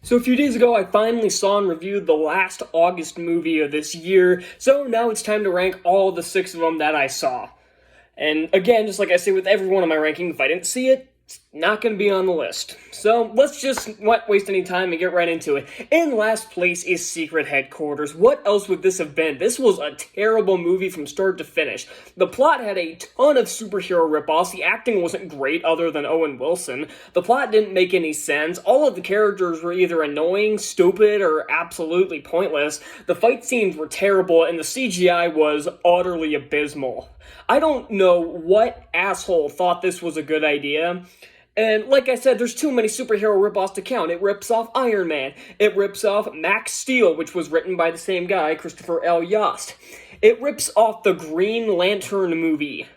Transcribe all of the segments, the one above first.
So a few days ago, I finally saw and reviewed the last August movie of this year, so now it's time to rank all the six of them that I saw. And again, just like I say with every one of my rankings, if I didn't see it, it's not going to be on the list. So let's just not waste any time and get right into it. In last place is Secret Headquarters. What else would this have been? This was a terrible movie from start to finish. The plot had a ton of superhero ripoffs. The acting wasn't great other than Owen Wilson. The plot didn't make any sense. All of the characters were either annoying, stupid, or absolutely pointless. The fight scenes were terrible, and the CGI was utterly abysmal. I don't know what asshole thought this was a good idea. And like I said, there's too many superhero ripoffs to count. It rips off Iron Man. It rips off Max Steel, which was written by the same guy, Christopher L. Yost. It rips off the Green Lantern movie.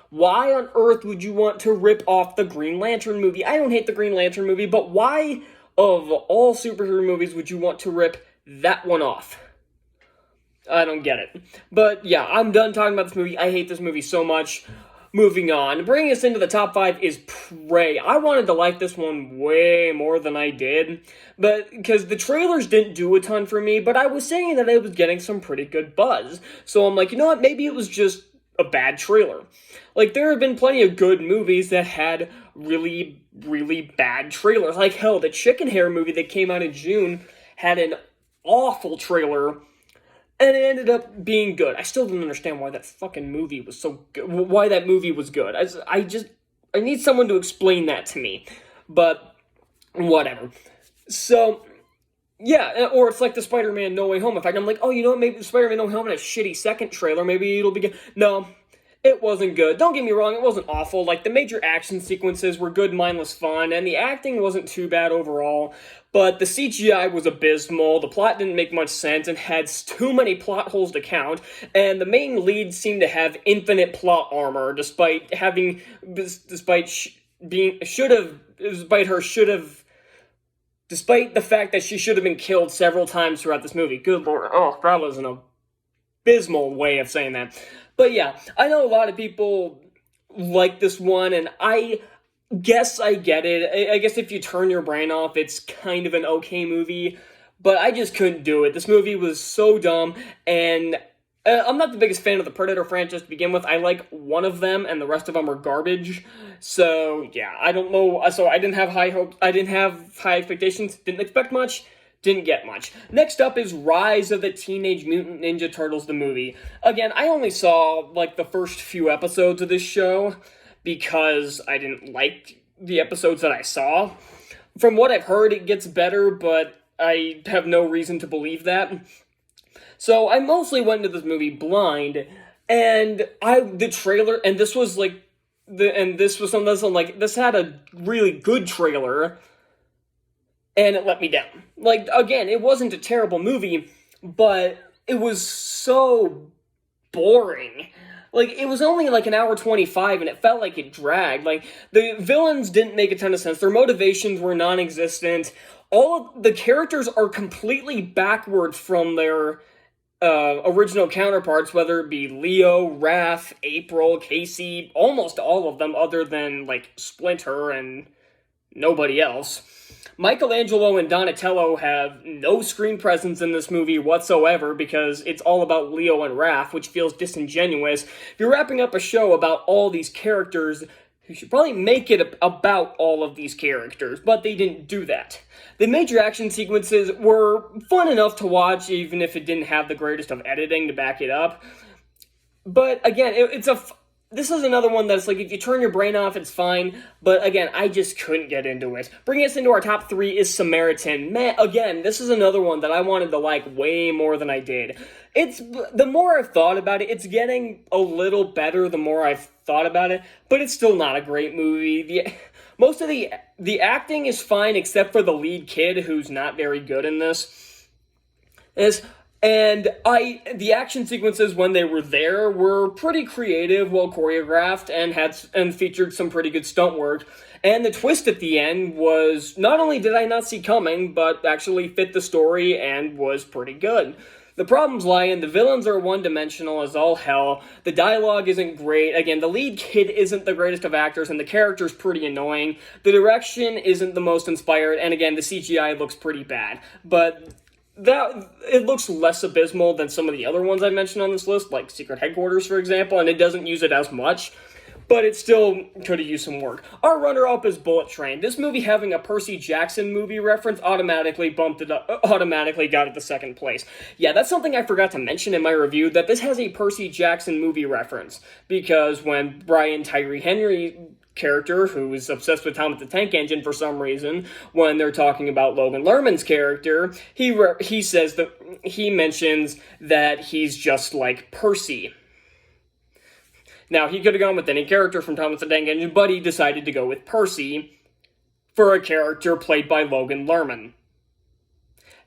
Why on earth would you want to rip off the Green Lantern movie? I don't hate the Green Lantern movie, but why of all superhero movies would you want to rip that one off? I don't get it. But yeah, I'm done talking about this movie. I hate this movie so much. Moving on. Bringing us into the top 5 is Prey. I wanted to like this one way more than I did, but because the trailers didn't do a ton for me, but I was saying that it was getting some pretty good buzz. So I'm like, you know what, maybe it was just a bad trailer. Like, there have been plenty of good movies that had really, really bad trailers. Like, hell, the Chicken Hair movie that came out in June had an awful trailer, and it ended up being good. I still don't understand why that fucking movie was so good. Why that movie was good. I need someone to explain that to me. But, whatever. So, yeah, or it's like the Spider-Man No Way Home effect. I'm like, oh, you know what, maybe the Spider-Man No Way Home had a shitty second trailer. Maybe it'll be good. No, it wasn't good. Don't get me wrong, it wasn't awful. Like, the major action sequences were good, mindless fun, and the acting wasn't too bad overall. But the CGI was abysmal, the plot didn't make much sense, and had too many plot holes to count, and the main lead seemed to have infinite plot armor, despite the fact that she should have been killed several times throughout this movie. Good lord, oh, that was an abysmal way of saying that. But yeah, I know a lot of people like this one, and I guess I get it. I guess if you turn your brain off, it's kind of an okay movie, but I just couldn't do it. This movie was so dumb, and I'm not the biggest fan of the Predator franchise to begin with. I like one of them, and the rest of them are garbage. So, yeah, I don't know. So I didn't have high hopes. I didn't have high expectations. Didn't expect much. Didn't get much. Next up is Rise of the Teenage Mutant Ninja Turtles, the movie. Again, I only saw, like, the first few episodes of this show because I didn't like the episodes that I saw. From what I've heard, it gets better, but I have no reason to believe that. So I mostly went into this movie blind, and this had a really good trailer, and it let me down. Like, again, it wasn't a terrible movie, but it was so boring. Like, it was only like an hour 25, and it felt like it dragged. Like, the villains didn't make a ton of sense. Their motivations were non-existent. All of the characters are completely backward from their original counterparts, whether it be Leo, Raph, April, Casey, almost all of them, other than, like, Splinter and nobody else. Michelangelo and Donatello have no screen presence in this movie whatsoever because it's all about Leo and Raph, which feels disingenuous. If you're wrapping up a show about all these characters, you should probably make it about all of these characters, but they didn't do that. The major action sequences were fun enough to watch, even if it didn't have the greatest of editing to back it up. But again, this is another one that's like, if you turn your brain off, it's fine. But again, I just couldn't get into it. Bringing us into our top 3 is Samaritan. Man, again, this is another one that I wanted to like way more than I did. The more I've thought about it, it's getting a little better the more I've thought about it. But it's still not a great movie. Most of the acting is fine, except for the lead kid, who's not very good in this. The action sequences when they were there were pretty creative, well choreographed, and featured some pretty good stunt work. And the twist at the end was, not only did I not see coming, but actually fit the story and was pretty good. The problems lie in the villains are one-dimensional as all hell, the dialogue isn't great, again, the lead kid isn't the greatest of actors, and the character's pretty annoying, the direction isn't the most inspired, and again, the CGI looks pretty bad. But it looks less abysmal than some of the other ones I mentioned on this list, like Secret Headquarters, for example, and it doesn't use it as much. But it still could have used some work. Our runner-up is Bullet Train. This movie having a Percy Jackson movie reference automatically got it to second place. Yeah, that's something I forgot to mention in my review, that this has a Percy Jackson movie reference. Because when Brian Tyree Henry character, who is obsessed with Thomas the Tank Engine for some reason, when they're talking about Logan Lerman's character, he says that he mentions that he's just like Percy. Now, he could have gone with any character from Thomas the Tank Engine, but he decided to go with Percy for a character played by Logan Lerman.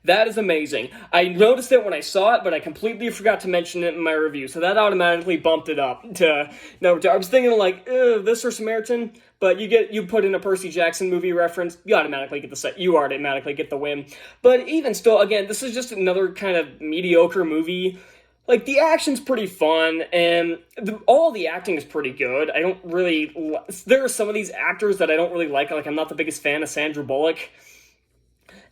That is amazing. I noticed it when I saw it, but I completely forgot to mention it in my review, so that automatically bumped it up to number 2. I was thinking, like, this or Samaritan, but you put in a Percy Jackson movie reference, you automatically get the win. But even still, again, this is just another kind of mediocre movie. Like, the action's pretty fun, and all the acting is pretty good. There are some of these actors that I don't really like I'm not the biggest fan of Sandra Bullock.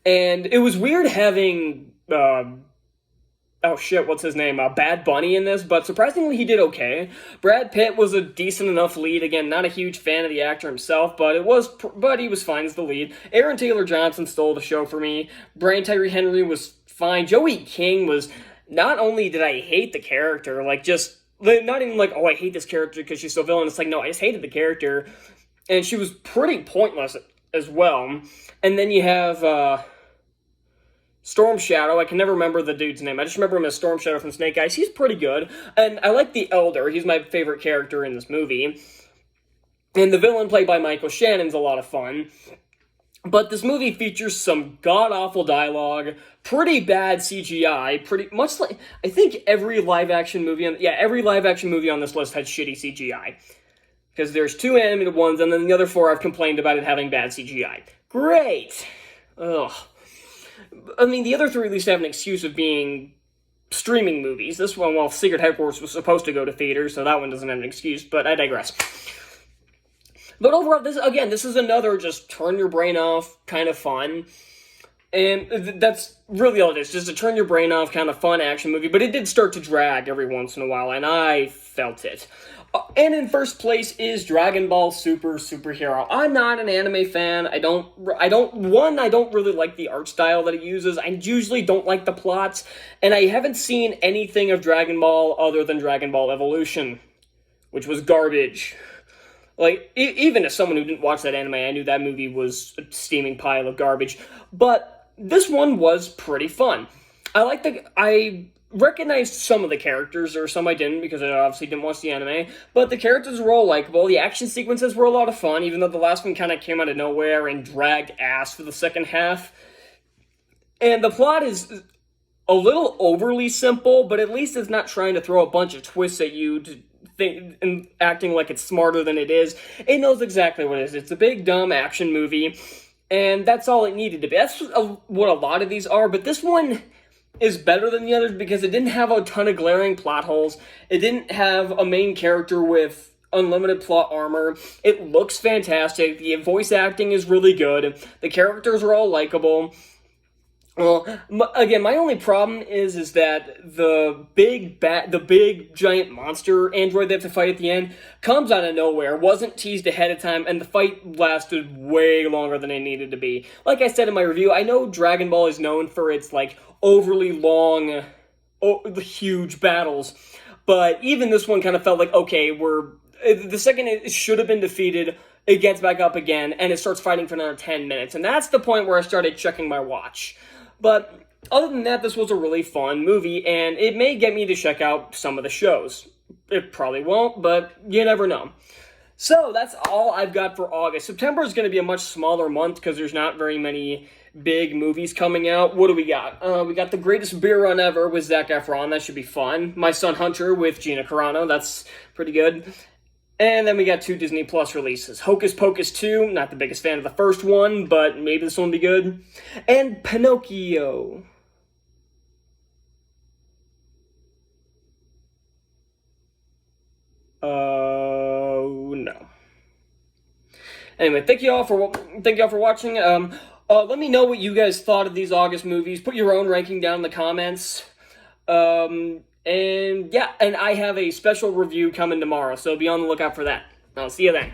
And it was weird having, what's his name? Bad Bunny in this, but surprisingly he did okay. Brad Pitt was a decent enough lead. Again, not a huge fan of the actor himself, but he was fine as the lead. Aaron Taylor Johnson stole the show for me. Brian Tyree Henry was fine. Joey King was... Not only did I hate the character, not even like, oh, I hate this character because she's so villainous. It's like, no, I just hated the character. And she was pretty pointless as well. And then you have Storm Shadow. I can never remember the dude's name. I just remember him as Storm Shadow from Snake Eyes. He's pretty good. And I like the Elder. He's my favorite character in this movie. And the villain played by Michael Shannon's a lot of fun. But this movie features some god-awful dialogue, pretty bad CGI, pretty much like, I think every live-action movie on this list had shitty CGI. Because there's 2 animated ones, and then the other 4 I've complained about it having bad CGI. Great! Ugh. I mean, the other 3 at least have an excuse of being streaming movies. This one, well, Secret Headquarters was supposed to go to theaters, so that one doesn't have an excuse, but I digress. But overall, this is another just turn your brain off kind of fun. And that's really all it is, just a turn your brain off kind of fun action movie. But it did start to drag every once in a while, and I felt it. And in first place is Dragon Ball Super Superhero. I'm not an anime fan. I don't really like the art style that it uses. I usually don't like the plots. And I haven't seen anything of Dragon Ball other than Dragon Ball Evolution, which was garbage. Like, even as someone who didn't watch that anime, I knew that movie was a steaming pile of garbage. But this one was pretty fun. I recognized some of the characters, or some I didn't, because I obviously didn't watch the anime. But the characters were all likable. The action sequences were a lot of fun, even though the last one kind of came out of nowhere and dragged ass for the second half. And the plot is a little overly simple, but at least it's not trying to throw a bunch of twists at you and acting like it's smarter than it is. It knows exactly what it is. It's a big, dumb action movie, and that's all it needed to be. That's what a lot of these are, but this one is better than the others because it didn't have a ton of glaring plot holes. It didn't have a main character with unlimited plot armor. It looks fantastic. The voice acting is really good. The characters are all likable. Well, again, my only problem is that the big giant monster android they have to fight at the end comes out of nowhere, wasn't teased ahead of time, and the fight lasted way longer than it needed to be. Like I said in my review, I know Dragon Ball is known for its, like, overly long, huge battles, but even this one kind of felt like, okay, the second it should have been defeated, it gets back up again, and it starts fighting for another 10 minutes, and that's the point where I started checking my watch. But other than that, this was a really fun movie, and it may get me to check out some of the shows. It probably won't, but you never know. So that's all I've got for August. September is going to be a much smaller month because there's not very many big movies coming out. What do we got? We got The Greatest Beer Run Ever with Zac Efron. That should be fun. My Son Hunter with Gina Carano. That's pretty good. And then we got 2 Disney Plus releases. Hocus Pocus 2, not the biggest fan of the first one, but maybe this one will be good. And Pinocchio. No. Anyway, thank you all for watching. Let me know what you guys thought of these August movies. Put your own ranking down in the comments. And yeah, and I have a special review coming tomorrow, so be on the lookout for that. I'll see you then.